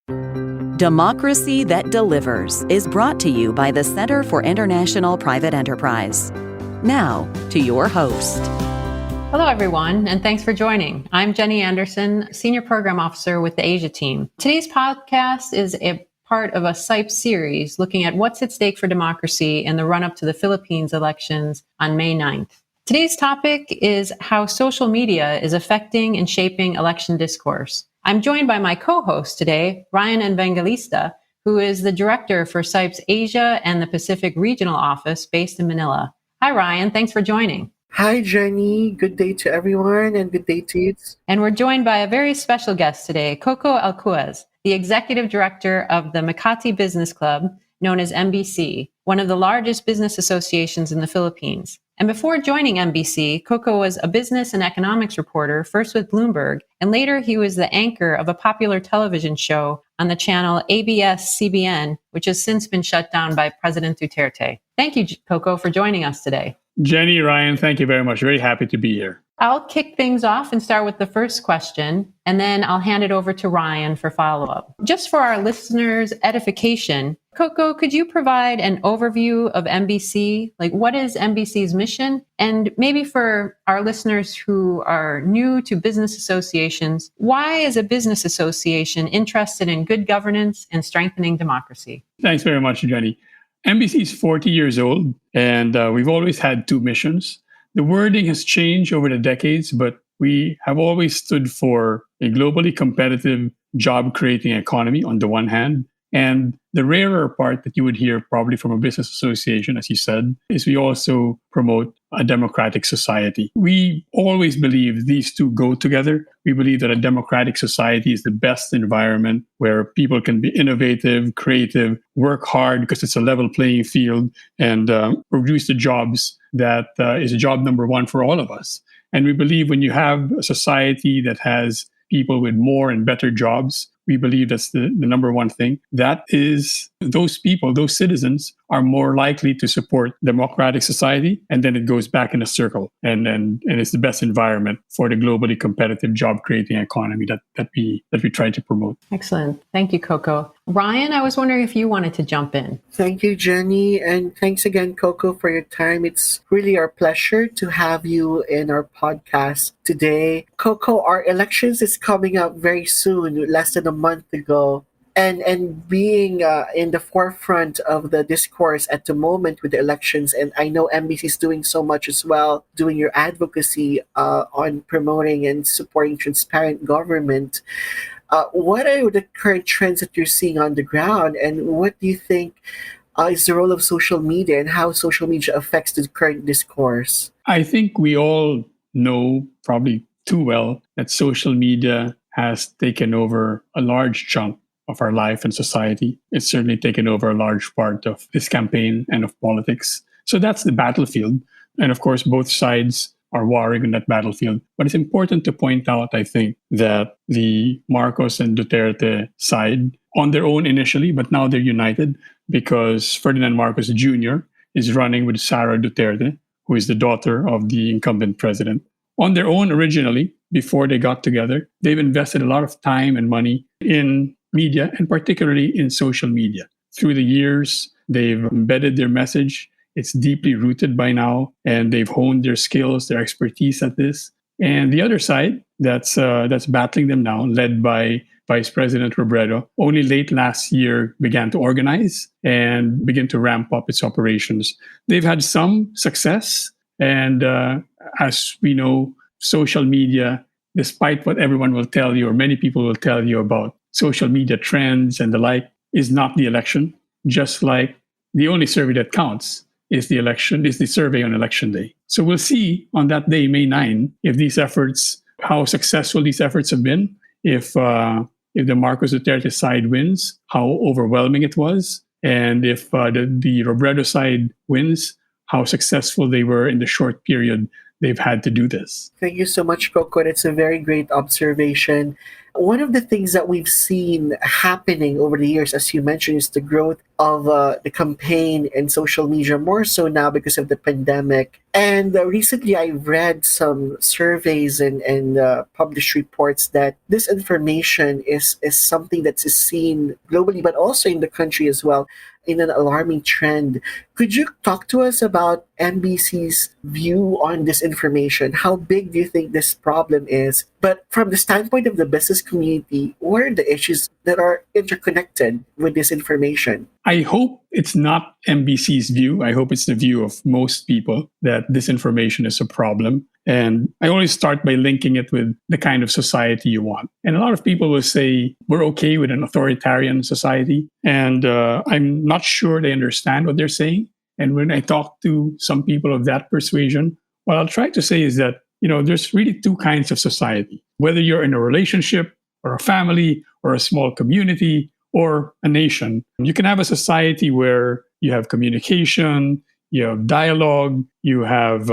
Democracy That Delivers is brought to you by the Center for International Private Enterprise. Now, to your host. Hello, everyone, and thanks for joining. I'm Jenny Anderson, Senior Program Officer with the Asia team. Today's podcast is a part of a CIPE series looking at what's at stake for democracy in the run-up to the Philippines elections on May 9th. Today's topic is how social media is affecting and shaping election discourse. I'm joined by my co-host today, Ryan Evangelista, who is the director for CIPE's Asia and the Pacific Regional Office based in Manila. Hi, Ryan. Thanks for joining. Hi, Jenny. Good day to everyone and good day to you. And we're joined by a very special guest today, Coco Alcuaz, the executive director of the Makati Business Club, known as MBC, one of the largest business associations in the Philippines. And before joining MBC, Coco was a business and economics reporter, first with Bloomberg, and later he was the anchor of a popular television show on the channel ABS-CBN, which has since been shut down by President Duterte. Thank you, Coco, for joining us today. Jenny, Ryan, thank you very much. Very happy to be here. I'll kick things off and start with the first question, and then I'll hand it over to Ryan for follow-up. Just for our listeners' edification, Coco, could you provide an overview of MBC? Like, what is MBC's mission? And maybe for our listeners who are new to business associations, why is a business association interested in good governance and strengthening democracy? Thanks very much, Jenny. MBC is 40 years old, and we've always had two missions. The wording has changed over the decades, but we have always stood for a globally competitive, job-creating economy on the one hand. And the rarer part that you would hear probably from a business association, as you said, is we also promote a democratic society. We always believe these two go together. We believe that a democratic society is the best environment where people can be innovative, creative, work hard because it's a level playing field, and produce the jobs that is job number one for all of us. And we believe when you have a society that has people with more and better jobs, we believe that's the number one thing. That is, those people, those citizens are more likely to support democratic society, and then it goes back in a circle. And it's the best environment for the globally competitive job-creating economy that we try to promote. Excellent. Thank you, Coco. Ryan, I was wondering if you wanted to jump in. Thank you, Jenny. And thanks again, Coco, for your time. It's really our pleasure to have you in our podcast today. Coco, our elections is coming up very soon, less than a month ago. And being in the forefront of the discourse at the moment with the elections, and I know MBC is doing so much as well, doing your advocacy on promoting and supporting transparent government. What are the current trends that you're seeing on the ground, and what do you think is the role of social media and how social media affects the current discourse? I think we all know probably too well that social media has taken over a large chunk of our life and society. It's certainly taken over a large part of this campaign and of politics. So that's the battlefield. And of course, both sides are warring on that battlefield. But it's important to point out, I think, that the Marcos and Duterte side, on their own initially, but now they're united because Ferdinand Marcos Jr. is running with Sara Duterte, who is the daughter of the incumbent president. On their own originally, before they got together, they've invested a lot of time and money in media, and particularly in social media. Through the years, they've embedded their message. It's deeply rooted by now, and they've honed their skills, their expertise at this. And the other side that's battling them now, led by Vice President Robredo, only late last year began to organize and begin to ramp up its operations. They've had some success, and as we know, social media, despite what everyone will tell you or many people will tell you about social media trends and the like, is not the election. Just like the only survey that counts is the survey on election day. So we'll see on that day, May 9, if these efforts, how successful these efforts have been, if the Marcos Duterte side wins, how overwhelming it was, and if the Robredo side wins, how successful they were in the short period they've had to do this. Thank you so much, Coco. It's a very great observation. One of the things that we've seen happening over the years, as you mentioned, is the growth of the campaign and social media, more so now because of the pandemic. And recently I read some surveys and published reports that disinformation is something that's seen globally, but also in the country as well, in an alarming trend. Could you talk to us about NBC's view on disinformation? How big do you think this problem is? But from the standpoint of the business community, what are the issues that are interconnected with disinformation? I hope it's not NBC's view. I hope it's the view of most people that disinformation is a problem. And I always start by linking it with the kind of society you want. And a lot of people will say, we're okay with an authoritarian society. And I'm not sure they understand what they're saying. And when I talk to some people of that persuasion, what I'll try to say is that, there's really two kinds of society. Whether you're in a relationship or a family or a small community or a nation, you can have a society where you have communication, you have dialogue, you have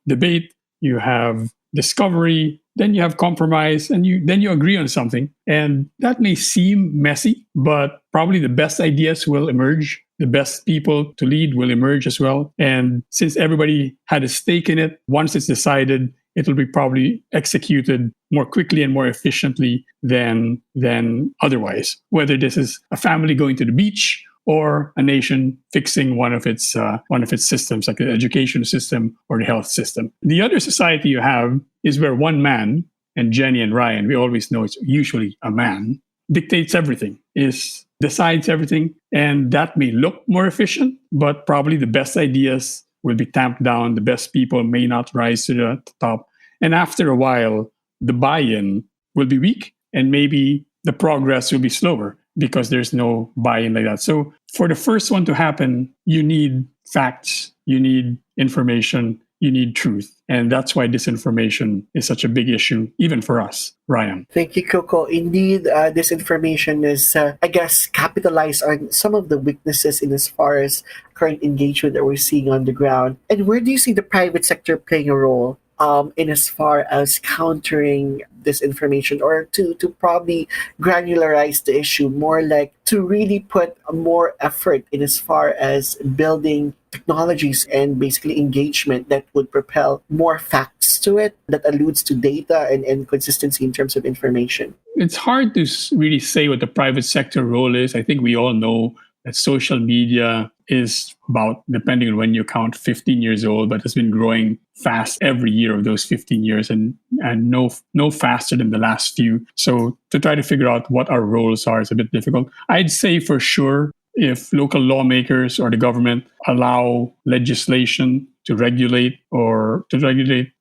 debate, you have discovery, then you have compromise, and then you agree on something. And that may seem messy, but probably the best ideas will emerge. The best people to lead will emerge as well. And since everybody had a stake in it, once it's decided, it will be probably executed more quickly and more efficiently than otherwise. Whether this is a family going to the beach or a nation fixing one of its systems, like the education system or the health system. The other society you have is where one man, and Jenny and Ryan, we always know it's usually a man, dictates everything, decides everything, and that may look more efficient, but probably the best ideas will be tamped down. The best people may not rise to the top. And after a while, the buy-in will be weak and maybe the progress will be slower because there's no buy-in like that. So for the first one to happen, you need facts, you need information, you need truth. And that's why disinformation is such a big issue, even for us. Ryan. Thank you, Coco. Indeed, disinformation is, I guess, capitalized on some of the weaknesses in as far as current engagement that we're seeing on the ground. And where do you see the private sector playing a role in as far as countering disinformation, or to probably granularize the issue more, like to really put more effort in as far as building technologies and basically engagement that would propel more facts to it that alludes to data and consistency in terms of information? It's hard to really say what the private sector role is. I think we all know that social media is about, depending on when you count, 15 years old, but has been growing fast every year of those 15 years and no faster than the last few. So to try to figure out what our roles are is a bit difficult. I'd say for sure, if local lawmakers or the government allow legislation to regulate the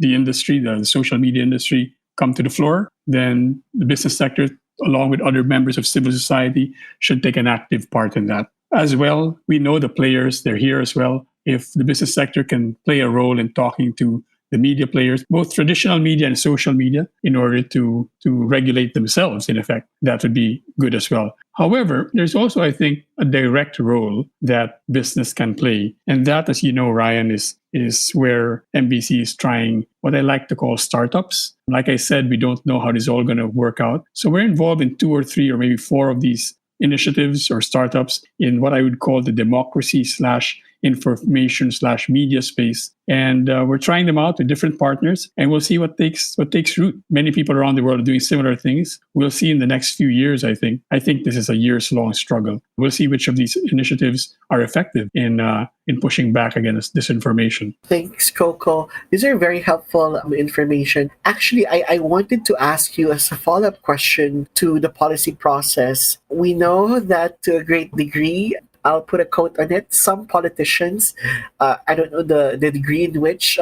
industry, the social media industry, come to the floor, then the business sector, along with other members of civil society, should take an active part in that. As well, we know the players, they're here as well. If the business sector can play a role in talking to the media players, both traditional media and social media, in order to regulate themselves, in effect, that would be good as well. However, there's also, I think, a direct role that business can play. And that, as you know, Ryan, is where NBC is trying what I like to call startups. Like I said, we don't know how this is all going to work out. So we're involved in 2 or 3 or maybe 4 of these initiatives or startups in what I would call the democracy/information/media space. And we're trying them out with different partners, and we'll see what takes root. Many people around the world are doing similar things. We'll see in the next few years, I think. I think this is a years-long struggle. We'll see which of these initiatives are effective in pushing back against disinformation. Thanks, Coco. These are very helpful information. Actually, I wanted to ask you as a follow-up question to the policy process. We know that to a great degree, I'll put a quote on it, some politicians, I don't know the degree in which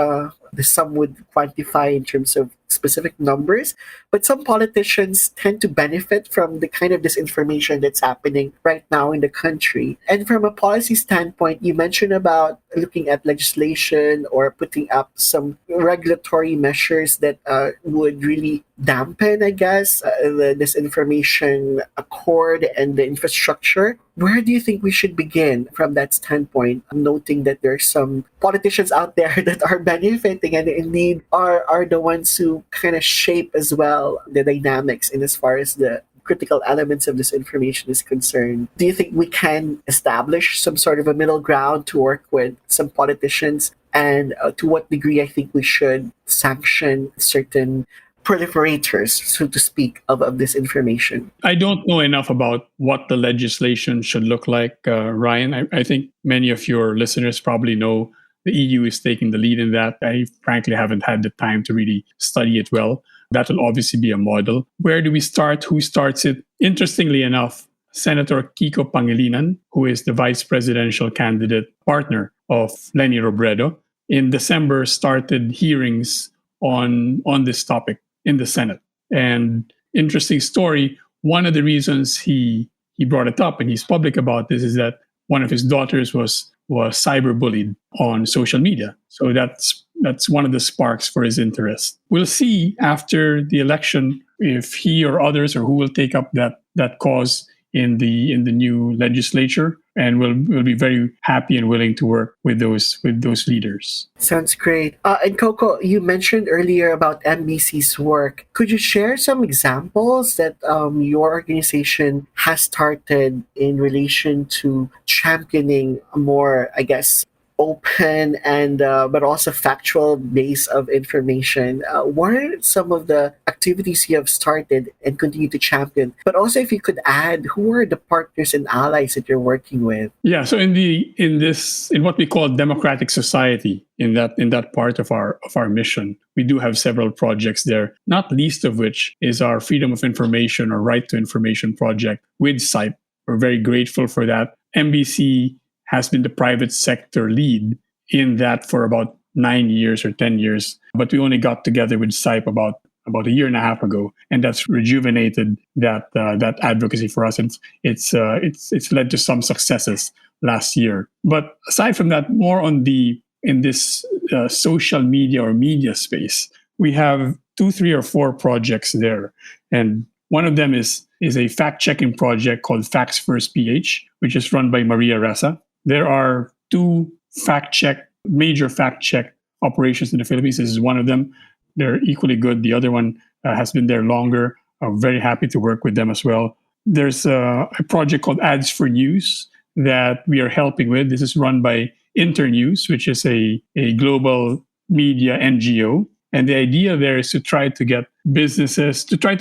some would quantify in terms of specific numbers, but some politicians tend to benefit from the kind of disinformation that's happening right now in the country. And from a policy standpoint, you mentioned about looking at legislation or putting up some regulatory measures that would really dampen, I guess, the disinformation accord and the infrastructure. Where do you think we should begin from that standpoint, noting that there's some politicians out there that are benefiting and indeed are the ones who kind of shape as well the dynamics in as far as the critical elements of this information is concerned. Do you think we can establish some sort of a middle ground to work with some politicians? And to what degree I think we should sanction certain proliferators, so to speak, of this information? I don't know enough about what the legislation should look like, Ryan. I think many of your listeners probably know the EU is taking the lead in that. I frankly haven't had the time to really study it well. That will obviously be a model. Where do we start? Who starts it? Interestingly enough, Senator Kiko Pangilinan, who is the vice presidential candidate partner of Leni Robredo, in December started hearings on this topic in the Senate. And interesting story, one of the reasons he brought it up and he's public about this is that one of his daughters was cyberbullied on social media. So that's one of the sparks for his interest. We'll see after the election if he or others or who will take up that cause in the new legislature, and we'll be very happy and willing to work with those leaders. Sounds great. And Coco, you mentioned earlier about MBC's work. Could you share some examples that your organization has started in relation to championing a more, I guess, open and but also factual base of information? What are some of the activities you have started and continue to champion? But also, if you could add, who are the partners and allies that you're working with? Yeah, so in what we call democratic society, in that part of our mission, we do have several projects there. Not least of which is our Freedom of Information or Right to Information project with SIPE. We're very grateful for that. MBC has been the private sector lead in that for about 9 years or 10 years. But we only got together with SIPE about a year and a half ago, and that's rejuvenated that advocacy for us. And it's led to some successes last year. But aside from that, more in this social media or media space, we have 2, 3, or 4 projects there, and one of them is a fact-checking project called Facts First PH, which is run by Maria Ressa. There are 2 major fact-check operations in the Philippines. This is one of them. They're equally good. The other one has been there longer. I'm very happy to work with them as well. There's a project called Ads for News that we are helping with. This is run by Internews, which is a global media NGO. And the idea there is to try to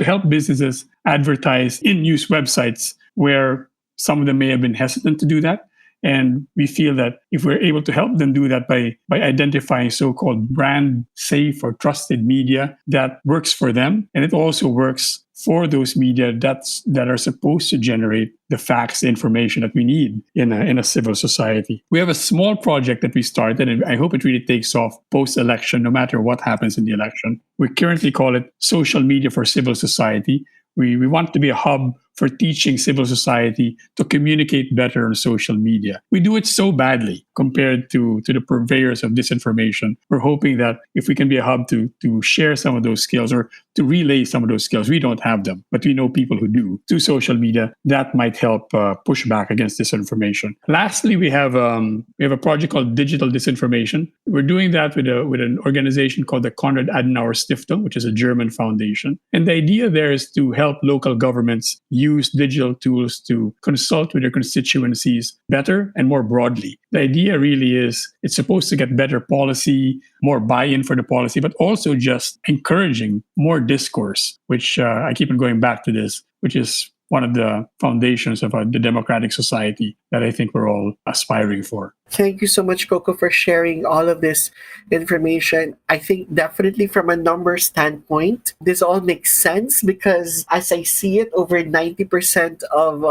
help businesses advertise in news websites where some of them may have been hesitant to do that. And we feel that if we're able to help them do that by identifying so-called brand safe or trusted media that works for them, and it also works for those media that are supposed to generate the facts, the information that we need in a civil society. We have a small project that we started, and I hope it really takes off post-election, no matter what happens in the election. We currently call it Social Media for Civil Society. We want to be a hub for teaching civil society to communicate better on social media. We do it so badly compared to the purveyors of disinformation. We're hoping that if we can be a hub to share some of those skills or to relay some of those skills, we don't have them, but we know people who do, to social media, that might help push back against disinformation. Lastly, we have a project called Digital Disinformation. We're doing that with an organization called the Konrad Adenauer Stiftung, which is a German foundation. And the idea there is to help local governments use digital tools to consult with their constituencies better and more broadly. The idea really is it's supposed to get better policy, more buy-in for the policy, but also just encouraging more discourse, which I keep on going back to this, which is one of the foundations of the democratic society that I think we're all aspiring for. Thank you so much, Coco, for sharing all of this information. I think definitely from a number standpoint, this all makes sense because as I see it, over 90% of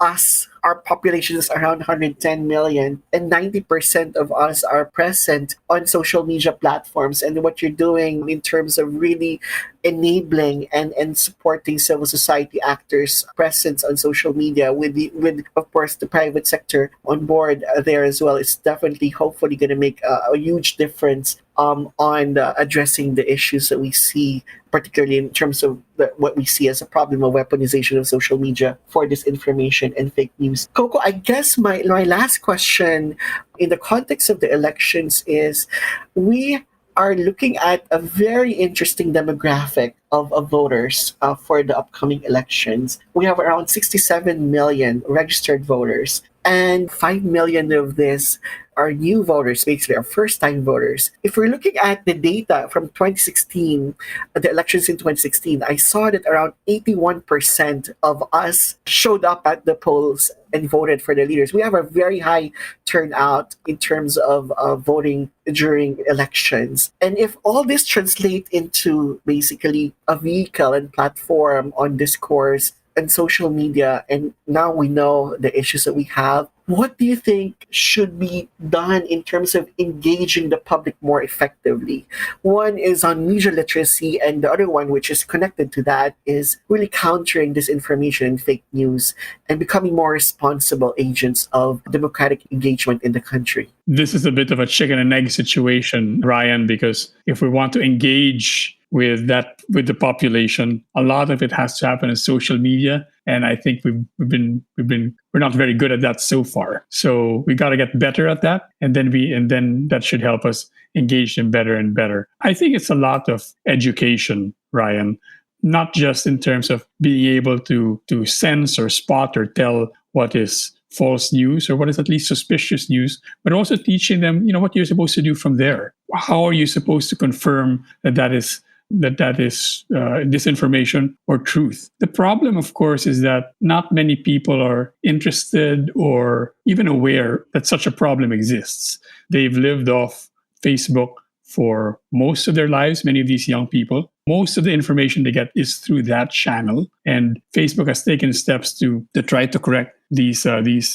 us, our population is around 110 million, and 90% of us are present on social media platforms. And what you're doing in terms of really enabling and supporting civil society actors' presence on social media with of course the private sector on board there as well, it's definitely hopefully going to make a huge difference on addressing the issues that we see, particularly in terms of what we see as a problem of weaponization of social media for disinformation and fake news. Coco, I guess my last question in the context of the elections is, we are looking at a very interesting demographic of voters for the upcoming elections. We have around 67 million registered voters, and 5 million of this are new voters, basically are first-time voters. If we're looking at the data from 2016, the elections in 2016, I saw that around 81% of us showed up at the polls and voted for the leaders. We have a very high turnout in terms of voting during elections. And if all this translates into basically a vehicle and platform on discourse and social media, and now we know the issues that we have, what do you think should be done in terms of engaging the public more effectively? One is on media literacy, and the other one, which is connected to that, is really countering disinformation and fake news and becoming more responsible agents of democratic engagement in the country. This is a bit of a chicken and egg situation, Ryan, because if we want to engage with the population, a lot of it has to happen in social media, and I think we're not very good at that so far. So we got to get better at that, and then that should help us engage them better and better. I think it's a lot of education, Ryan, not just in terms of being able to sense or spot or tell what is false news or what is at least suspicious news, but also teaching them, what you're supposed to do from there. How are you supposed to confirm that is disinformation or truth? The problem, of course, is that not many people are interested or even aware that such a problem exists. They've lived off Facebook for most of their lives, many of these young people. Most of the information they get is through that channel. And Facebook has taken steps to try to correct these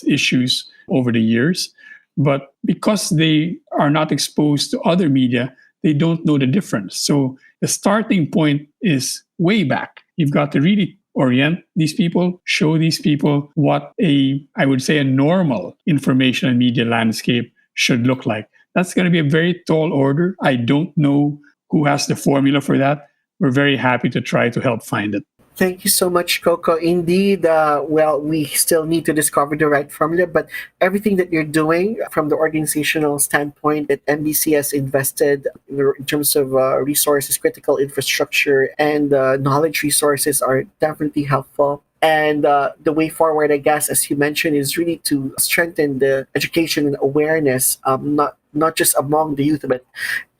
issues over the years. But because they are not exposed to other media, they don't know the difference. So the starting point is way back. You've got to really orient these people, show these people what I would say a normal information and media landscape should look like. That's going to be a very tall order. I don't know who has the formula for that. We're very happy to try to help find it. Thank you so much, Coco. Indeed, we still need to discover the right formula, but everything that you're doing from the organizational standpoint that MBC has invested in terms of resources, critical infrastructure, and knowledge resources are definitely helpful. And the way forward, I guess, as you mentioned, is really to strengthen the education and awareness, not just among the youth, but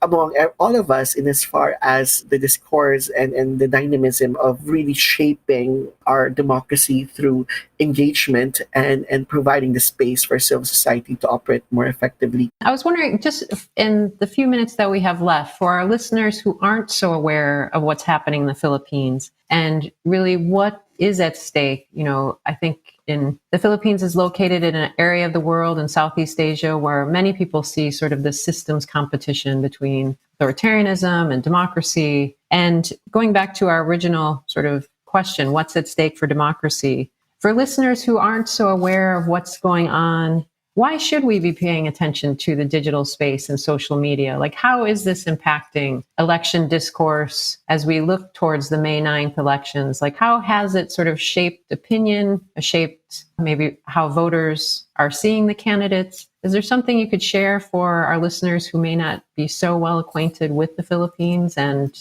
among all of us in as far as the discourse and the dynamism of really shaping our democracy through engagement and providing the space for civil society to operate more effectively. I was wondering, just in the few minutes that we have left, for our listeners who aren't so aware of what's happening in the Philippines and really what is at stake, I think in the Philippines is located in an area of the world in Southeast Asia where many people see sort of the systems competition between authoritarianism and democracy. And going back to our original sort of question, what's at stake for democracy? For listeners who aren't so aware of what's going on, why should we be paying attention to the digital space and social media? Like, how is this impacting election discourse as we look towards the May 9th elections? Like, how has it sort of shaped opinion, shaped maybe how voters are seeing the candidates? Is there something you could share for our listeners who may not be so well acquainted with the Philippines and,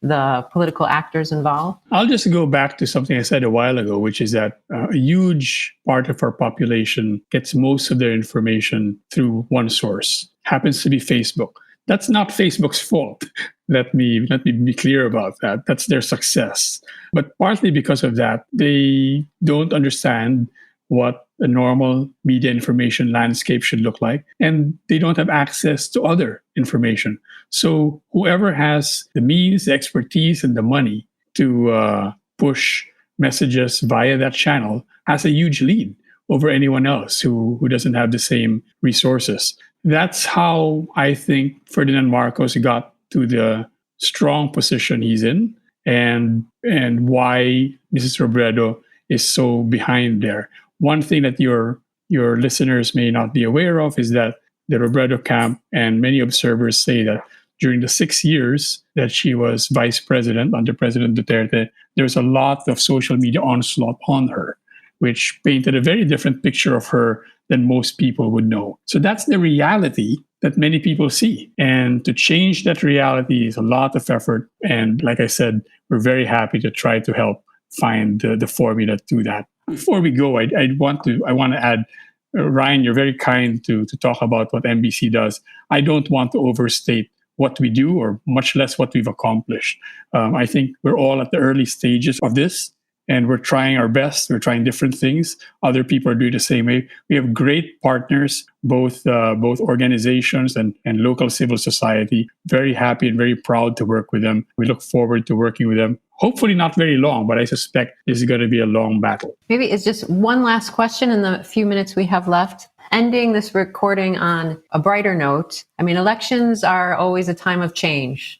the political actors involved? I'll just go back to something I said a while ago, which is that a huge part of our population gets most of their information through one source, happens to be Facebook. That's not Facebook's fault. Let me be clear about that. That's their success. But partly because of that, they don't understand what a normal media information landscape should look like, and they don't have access to other information. So whoever has the means, the expertise, and the money to push messages via that channel has a huge lead over anyone else who doesn't have the same resources. That's how I think Ferdinand Marcos got to the strong position he's in, and why Mrs. Robredo is so behind there. One thing that your listeners may not be aware of is that the Robredo camp and many observers say that during the 6 years that she was vice president under President Duterte, there was a lot of social media onslaught on her, which painted a very different picture of her than most people would know. So that's the reality that many people see. And to change that reality is a lot of effort. And like I said, we're very happy to try to help find the formula to that. Before we go, I want to add, Ryan, you're very kind to talk about what MBC does. I don't want to overstate what we do, or much less what we've accomplished. I think we're all at the early stages of this, and we're trying our best. We're trying different things. Other people are doing the same way. We have great partners, both organizations and local civil society. Very happy and very proud to work with them. We look forward to working with them. Hopefully not very long, but I suspect this is going to be a long battle. Maybe it's just one last question in the few minutes we have left. Ending this recording on a brighter note. I mean, elections are always a time of change.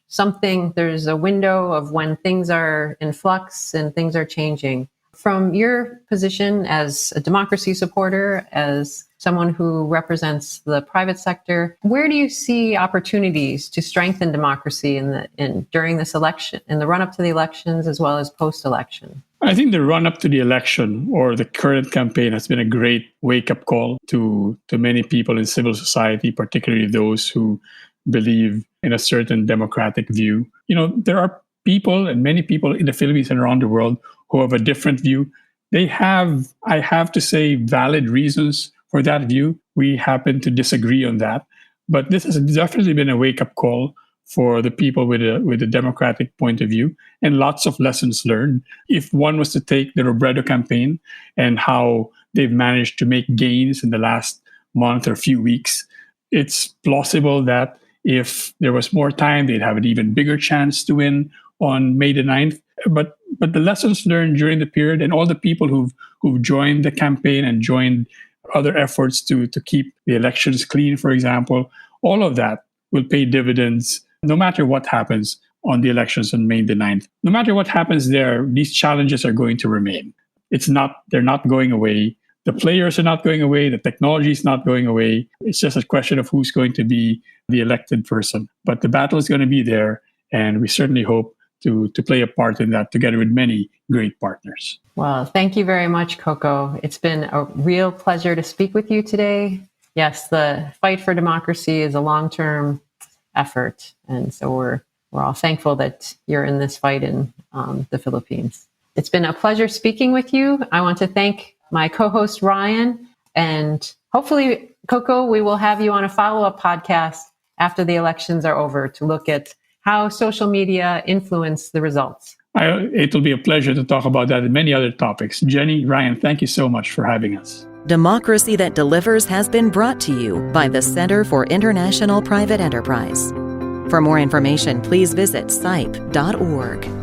There's a window of when things are in flux and things are changing. From your position as a democracy supporter, as someone who represents the private sector, where do you see opportunities to strengthen democracy during this election, in the run-up to the elections as well as post-election? I think the run-up to the election, or the current campaign, has been a great wake-up call to many people in civil society, particularly those who believe in a certain democratic view. There are people, and many people in the Philippines and around the world, who have a different view. They have, I have to say, valid reasons for that view. We happen to disagree on that. But this has definitely been a wake-up call for the people with a democratic point of view, and lots of lessons learned. If one was to take the Robredo campaign and how they've managed to make gains in the last month or few weeks, it's plausible that if there was more time, they'd have an even bigger chance to win on May the 9th. But the lessons learned during the period, and all the people who've joined the campaign and joined other efforts to keep the elections clean, for example, all of that will pay dividends no matter what happens on the elections on May the 9th. No matter what happens there, these challenges are going to remain. They're not going away. The players are not going away. The technology is not going away. It's just a question of who's going to be the elected person. But the battle is going to be there, and we certainly hope to play a part in that together with many great partners. Well, thank you very much, Coco. It's been a real pleasure to speak with you today. Yes, the fight for democracy is a long-term effort, and so we're all thankful that you're in this fight in the Philippines. It's been a pleasure speaking with you. I want to thank my co-host Ryan, and hopefully, Coco, we will have you on a follow-up podcast after the elections are over to look at how social media influence the results. It will be a pleasure to talk about that and many other topics. Jenny, Ryan, thank you so much for having us. Democracy That Delivers has been brought to you by the Center for International Private Enterprise. For more information, please visit sipe.org.